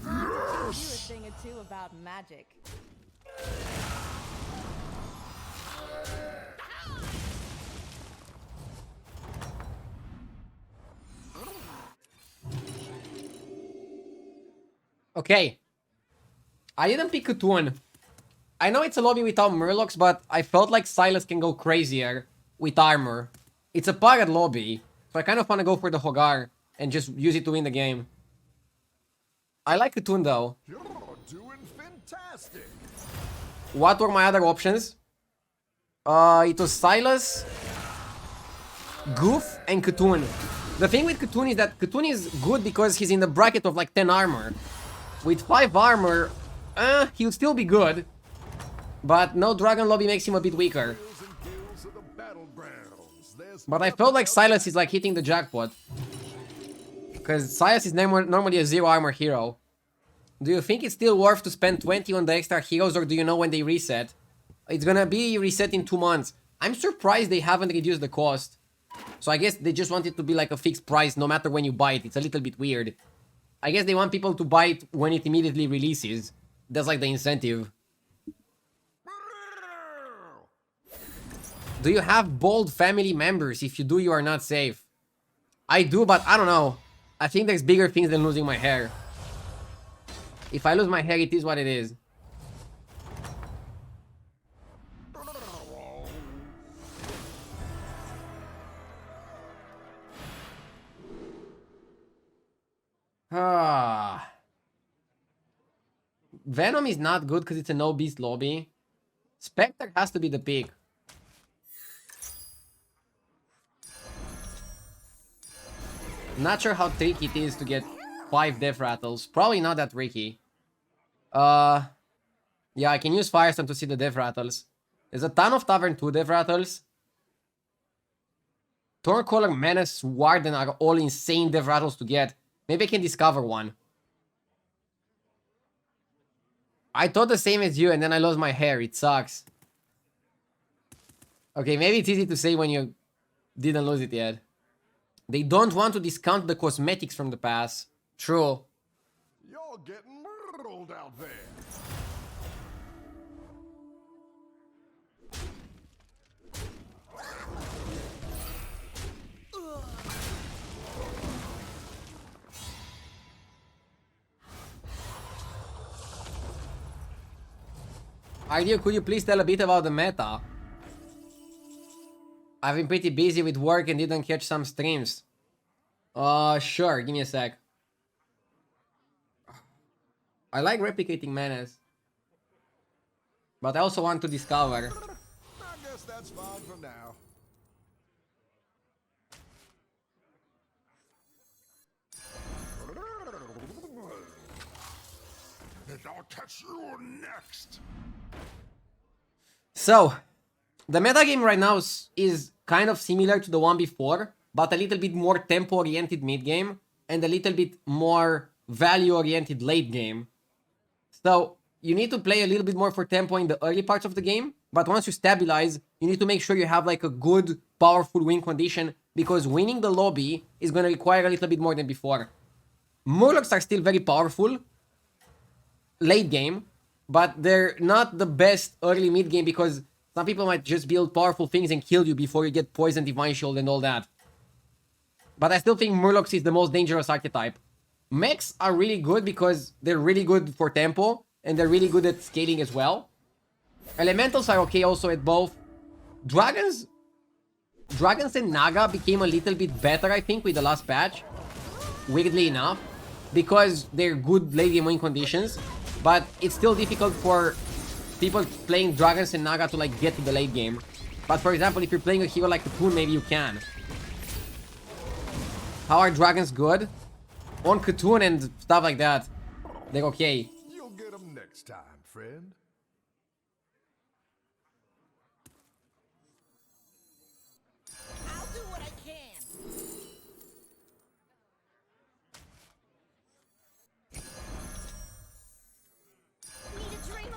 A thing or two about magic. Okay. I didn't pick Kutun. I know it's a lobby without Murlocs, but I felt like Silas can go crazier with armor. It's a pirate lobby, so I kind of want to go for the Hogar and just use it to win the game. I like Kutun though. You're doing fantastic. What were my other options? It was Silas, Goof, and Kutun. The thing with Kutun is that Kutun is good because he's in the bracket of like 10 armor. With 5 armor, he would still be good. But no Dragon Lobby makes him a bit weaker. But I felt like Silas is like hitting the jackpot. Because Silas is normally a 0 armor hero. Do you think it's still worth to spend 20 on the extra heroes, or do you know when they reset? It's gonna be reset in 2 months. I'm surprised they haven't reduced the cost. So I guess they just want it to be like a fixed price no matter when you buy it. It's a little bit weird. I guess they want people to buy it when it immediately releases. That's like the incentive. Do you have bold family members? If you do, you are not safe. I do, but I don't know. I think there's bigger things than losing my hair. If I lose my hair, it is what it is. Venom is not good because it's a no beast lobby. Spectre has to be the pick. Not sure how tricky it is to get 5 death rattles. Probably not that tricky. Yeah, I can use Firestone to see the death rattles. There's a ton of Tavern 2 death rattles. Torncaller, Menace, Warden are all insane death rattles to get. Maybe I can discover one. I thought the same as you and then I lost my hair. It sucks. Okay, maybe it's easy to say when you didn't lose it yet. They don't want to discount the cosmetics from the pass. True. You're getting murdered out there. Rdu, could you please tell a bit about the meta? I've been pretty busy with work and didn't catch some streams. Sure, give me a sec. I like replicating Menace. But I also want to discover. I guess that's fine for now. I'll catch you next. So, the metagame right now is kind of similar to the one before, but a little bit more tempo-oriented mid-game, and a little bit more value-oriented late game. So, you need to play a little bit more for tempo in the early parts of the game, but once you stabilize, you need to make sure you have like a good, powerful win condition, because winning the lobby is going to require a little bit more than before. Murlocs are still very powerful late game, but they're not the best early mid game because some people might just build powerful things and kill you before you get poison, divine shield, and all that. But I still think Murlocs is the most dangerous archetype. Mechs are really good because they're really good for tempo, and they're really good at scaling as well. Elementals are okay also at both. Dragons and Naga became a little bit better, I think, with the last patch. Weirdly enough. Because they're good late game win conditions. But it's still difficult for people playing Dragons and Naga to like get to the late game. But for example, if you're playing a hero like Kutun, maybe you can. How are Dragons good? On Kutun and stuff like that, they're okay. You'll get them next time, friend. I'll do what I can. Need a drink?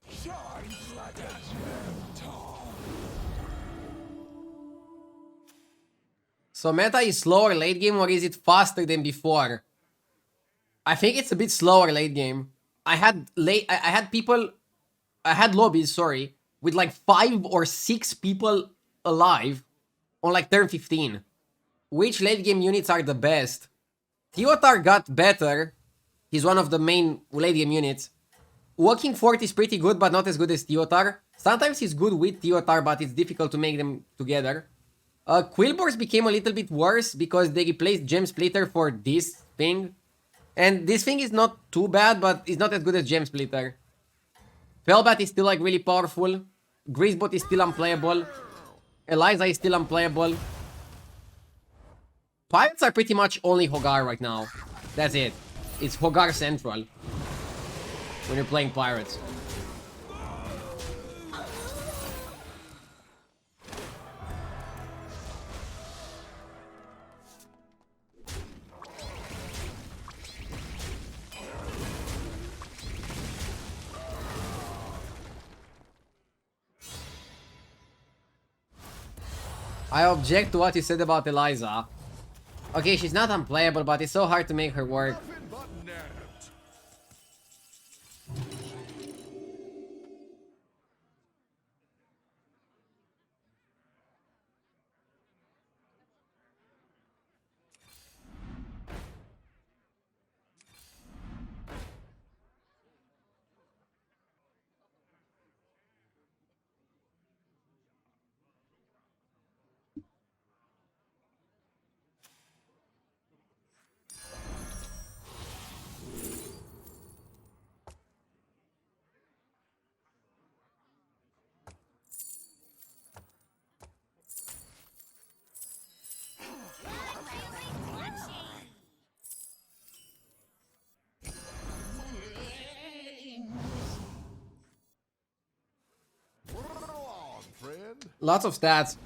Shines like a gem tall. So meta is slower late game or is it faster than before? I think it's a bit slower late game. I had lobbies, sorry, with like 5 or 6 people alive on like turn 15. Which late game units are the best? Teotar got better. He's one of the main late game units. Walking Fort is pretty good, but not as good as Teotar. Sometimes he's good with Teotar, but it's difficult to make them together. Quillboars became a little bit worse because they replaced Gem Splitter for this thing. And this thing is not too bad, but it's not as good as Gem Splitter. Felbat is still like really powerful. Greasebot is still unplayable. Eliza is still unplayable. Pirates are pretty much only Hogar right now. That's it. It's Hogar Central when you're playing Pirates. I object to what you said about Eliza. Okay, she's not unplayable, but it's so hard to make her work. Nothing but net. Lots of stats.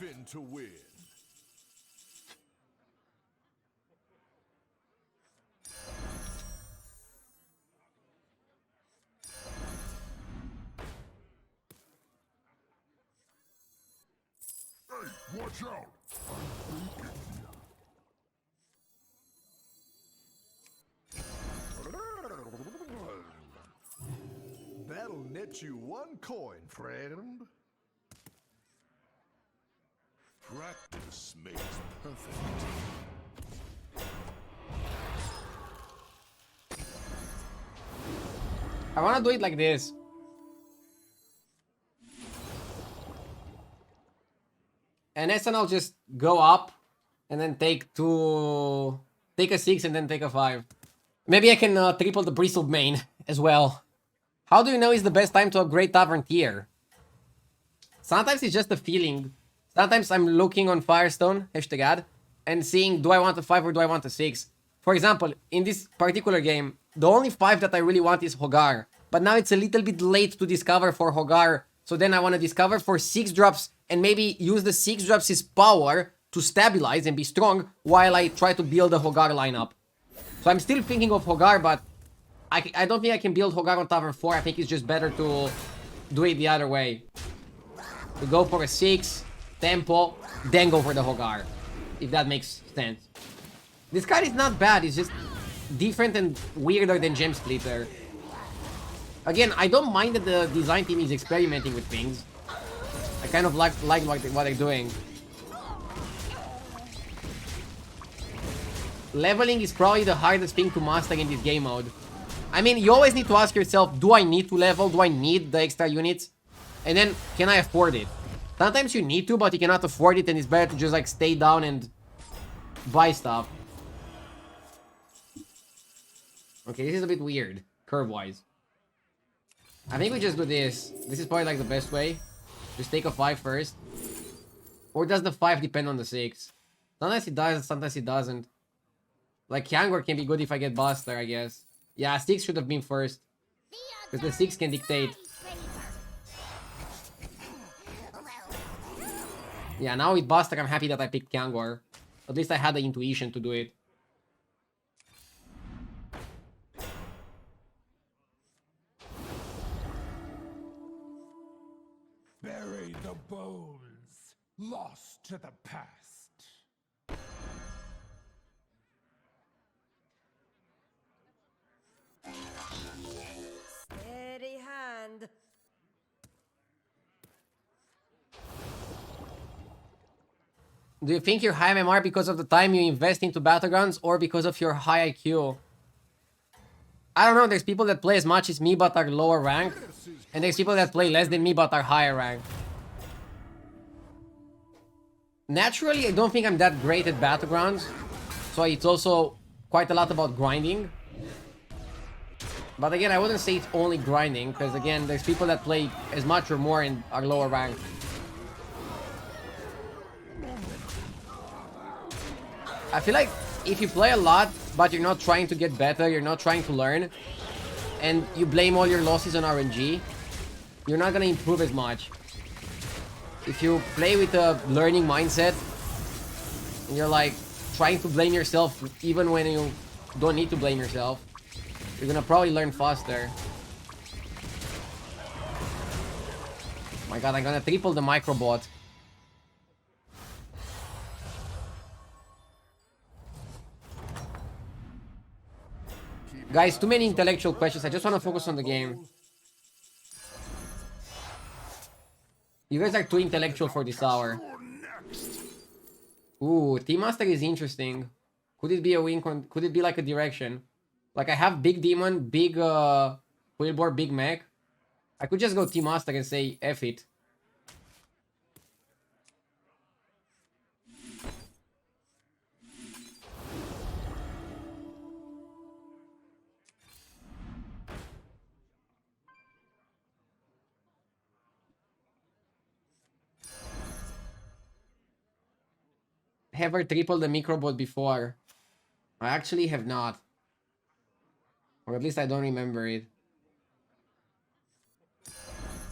Anything to win. Hey, watch out! That'll net you 1 coin, friend. Practice makes perfect. I wanna do it like this. And SNL just go up and then take a 6 and then take a 5. Maybe I can triple the Bristled main as well. How do you know it's the best time to upgrade Tavern tier? Sometimes it's just a feeling. Sometimes I'm looking on Firestone, #ad, and seeing do I want a 5 or do I want a 6. For example, in this particular game, the only 5 that I really want is Hogar. But now it's a little bit late to discover for Hogar. So then I want to discover for 6 drops and maybe use the 6 drops' power to stabilize and be strong while I try to build a Hogar lineup. So I'm still thinking of Hogar, but I don't think I can build Hogar on Tavern 4. I think it's just better to do it the other way. To go for a 6, tempo, then go for the Hogar. If that makes sense. This card is not bad, it's just different and weirder than Gem Splitter. Again, I don't mind that the design team is experimenting with things. I kind of like what they're doing. Leveling is probably the hardest thing to master in this game mode. I mean, you always need to ask yourself, do I need to level? Do I need the extra units? And then, can I afford it? Sometimes you need to, but you cannot afford it, and it's better to just like stay down and buy stuff. Okay, this is a bit weird, curve-wise. I think we just do this. This is probably like the best way. Just take a 5 first. Or does the 5 depend on the 6? Sometimes it does, sometimes it doesn't. Like, Kyangor can be good if I get Buster, I guess. Yeah, 6 should have been first. Because the 6 can dictate. Yeah, now with Buster, I'm happy that I picked Kyangor. At least I had the intuition to do it. Bury the bones, lost to the past. Steady hand. Do you think you're high MMR because of the time you invest into Battlegrounds or because of your high IQ? I don't know, there's people that play as much as me but are lower rank. And there's people that play less than me but are higher rank. Naturally, I don't think I'm that great at Battlegrounds. So it's also quite a lot about grinding. But again, I wouldn't say it's only grinding. Because again, there's people that play as much or more and are lower rank. I feel like if you play a lot, but you're not trying to get better, you're not trying to learn, and you blame all your losses on RNG, you're not gonna improve as much. If you play with a learning mindset, and you're like trying to blame yourself even when you don't need to blame yourself, you're gonna probably learn faster. My god, I'm gonna triple the microbot. Guys, too many intellectual questions. I just want to focus on the game. You guys are too intellectual for this hour. Ooh, Team Master is interesting. Could it be a win? Could it be like a direction? Like I have big demon, big wheelboard, big mech. I could just go Team Master and say F it. Have I tripled the microbot before? I actually have not. Or at least I don't remember it.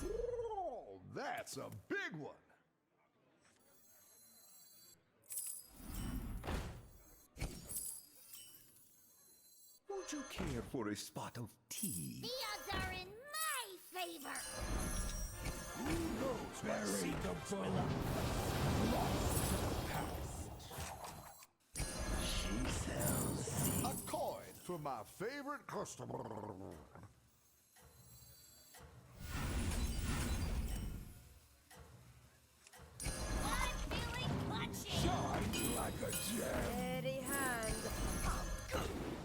Oh, that's a big one. Would you care for a spot of tea? The odds are in my favor. Who knows what Bury the bones, lost to the past. she sells? A coin for my favorite customer. I'm feeling punchy. Shine like a gem. Steady hand.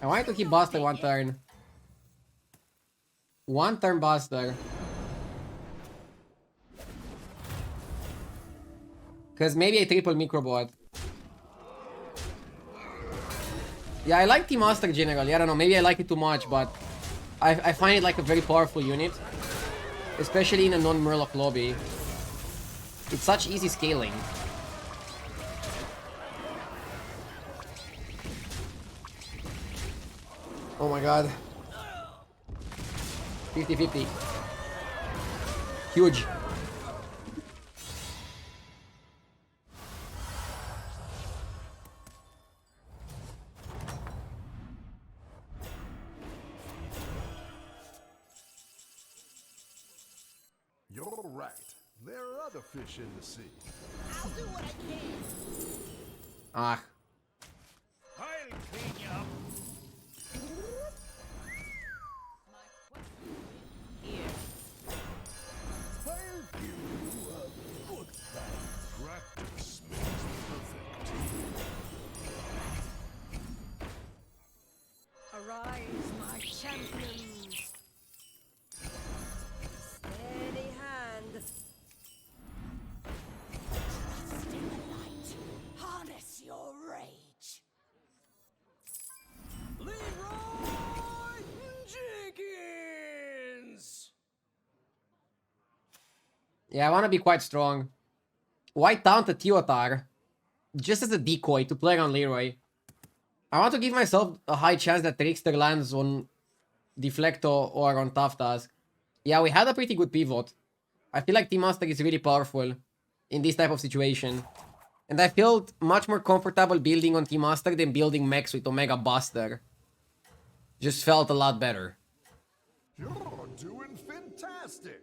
I wanted to keep Buster one turn. One turn Buster. Because maybe I triple microbot. Yeah, I like Team Master generally. I don't know, maybe I like it too much, but I find it like a very powerful unit. Especially in a non-Murloc lobby. It's such easy scaling. Oh my god. 50-50. Huge. You're right. There are other fish in the sea. I'll do what I can. Ah. I'll clean you up. I'll give you a good bath. Practice makes perfect. Arise, my champions. Steady hand. Yeah, I want to be quite strong. Why taunt a Teotar? Just as a decoy to play on Leroy. I want to give myself a high chance that Trickster lands on Deflecto or on Tough Task. Yeah, we had a pretty good pivot. I feel like Team Master is really powerful in this type of situation. And I felt much more comfortable building on Team Master than building mechs with Omega Buster. Just felt a lot better. You're doing fantastic.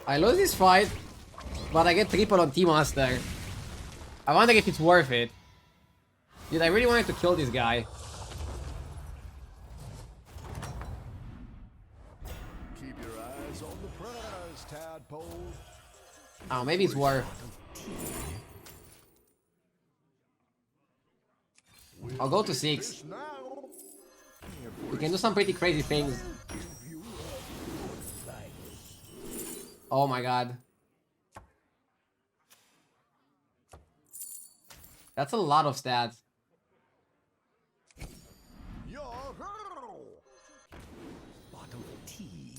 I lose this fight, but I get triple on Team Master. I wonder if it's worth it. Dude, I really wanted to kill this guy. Keep your eyes on the prize, tadpole. Oh, maybe it's worth. I'll go to 6. Now, We can do some pretty crazy things. Oh my god. That's a lot of stats. your Bottle of tea.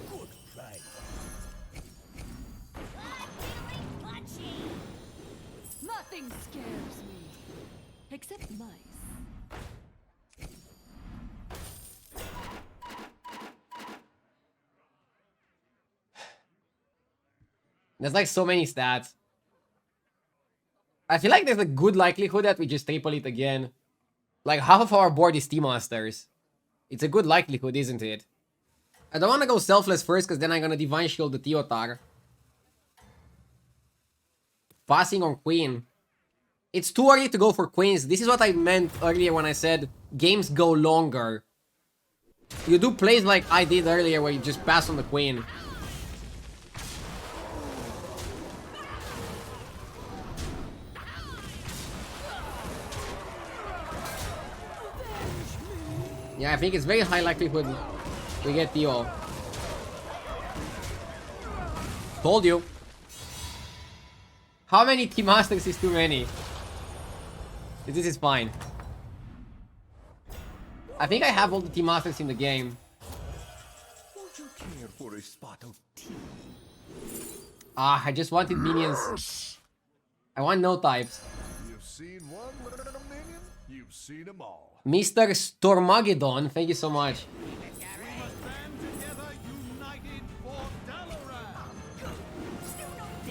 Good fight. I'm feeling punchy. Nothing scares me. Except mice. There's like so many stats. I feel like there's a good likelihood that we just triple it again. Like half of our board is Team Masters. It's a good likelihood, isn't it? I don't want to go selfless first because then I'm going to Divine Shield the Teotar. Passing on Queen. It's too early to go for Queens. This is what I meant earlier when I said games go longer. You do plays like I did earlier where you just pass on the Queen. Yeah, I think it's very high likelihood we get Theo. Told you. How many Team Masters is too many? This is fine. I think I have all the Team Masters in the game. Won't you care for a spot of tea? Ah, I just wanted minions. I want no types. You've seen one little minion, you've seen them all. Mr. Stormageddon, thank you so much.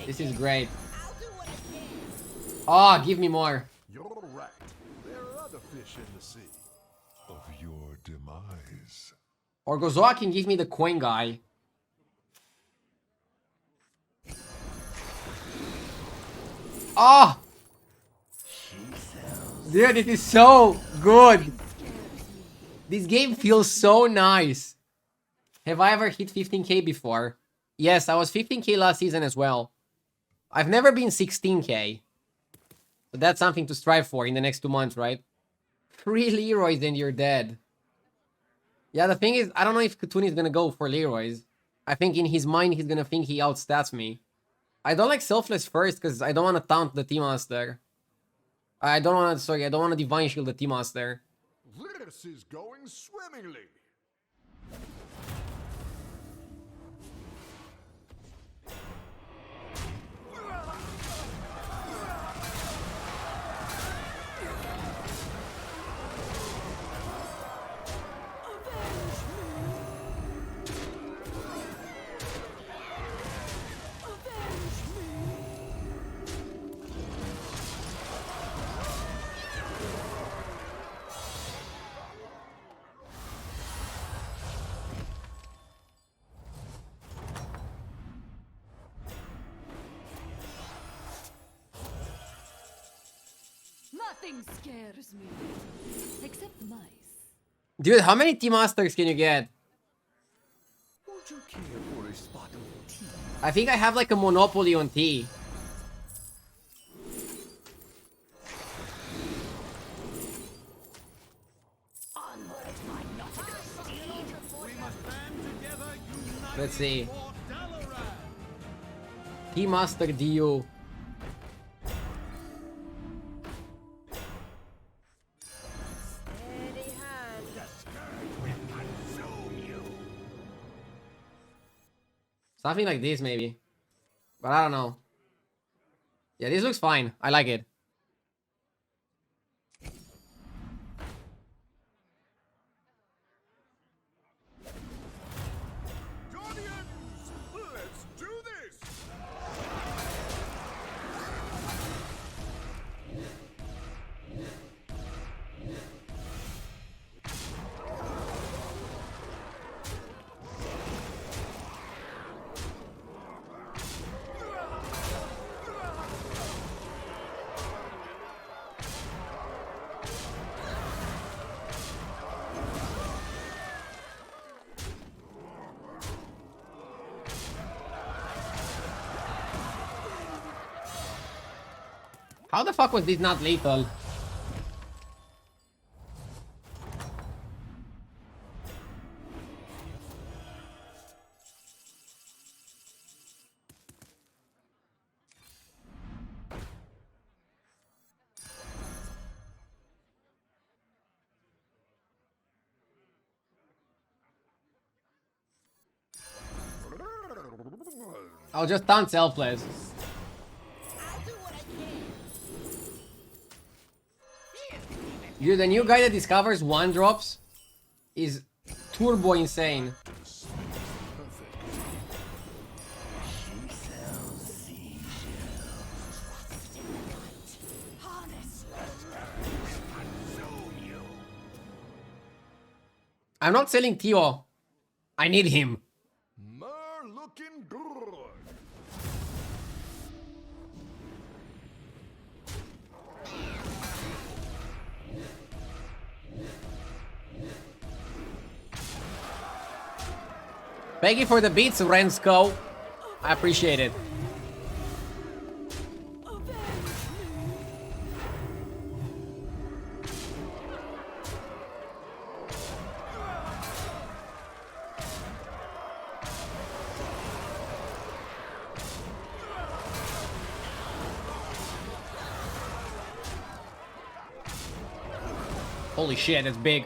This is great. I'll do what I can. Oh, give me more. You're right. There are other fish in the sea. Of your demise. Orgozoa can give me the coin guy. Oh! Dude, this is so good. This game feels so nice. Have I ever hit 15k before? Yes, I was 15k last season as well. I've never been 16k. But that's something to strive for in the next 2 months, right? 3 Leroys and you're dead. Yeah, the thing is, I don't know if Katoon is gonna go for Leroy's. I think in his mind, he's gonna think he outstats me. I don't like Selfless first, because I don't want to taunt the Team Master. I don't want to Divine Shield the Team Master. This is going swimmingly. Nothing scares me. Except mice. Dude, how many tea masters can you get? Would you care for a spot of tea? I think I have like a monopoly on tea. Let's see. Tea master DU. Steady hand. Something like this maybe. But I don't know. Yeah, this looks fine. I like it. Guardians, let's do this! How the fuck was this not lethal? I'll just taunt selfless. I'll do what I can. Dude, the new guy that discovers one drops is turbo insane. I'm not selling Tio. I need him. Mer looking good. Thank you for the beats, Rensko. I appreciate it. Holy shit, that's big.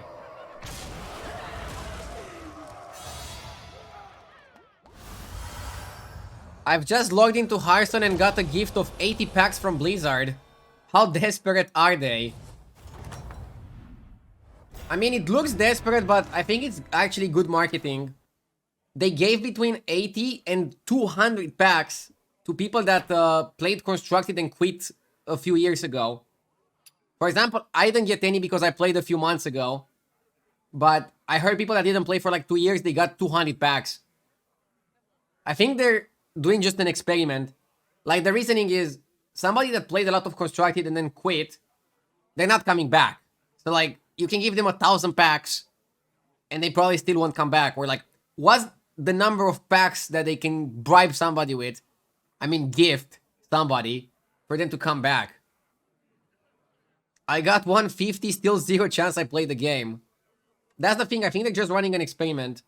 I've just logged into Hearthstone and got a gift of 80 packs from Blizzard. How desperate are they? I mean, it looks desperate, but I think it's actually good marketing. They gave between 80 and 200 packs to people that played Constructed and quit a few years ago. For example, I didn't get any because I played a few months ago. But I heard people that didn't play for like 2 years, they got 200 packs. I think they're doing just an experiment. Like, the reasoning is, somebody that played a lot of Constructed and then quit, they're not coming back. So, like, you can give them 1,000 packs, and they probably still won't come back. Or, like, what's the number of packs that they can bribe somebody with? I mean, gift somebody for them to come back. I got 150, still 0 chance I played the game. That's the thing, I think they're just running an experiment.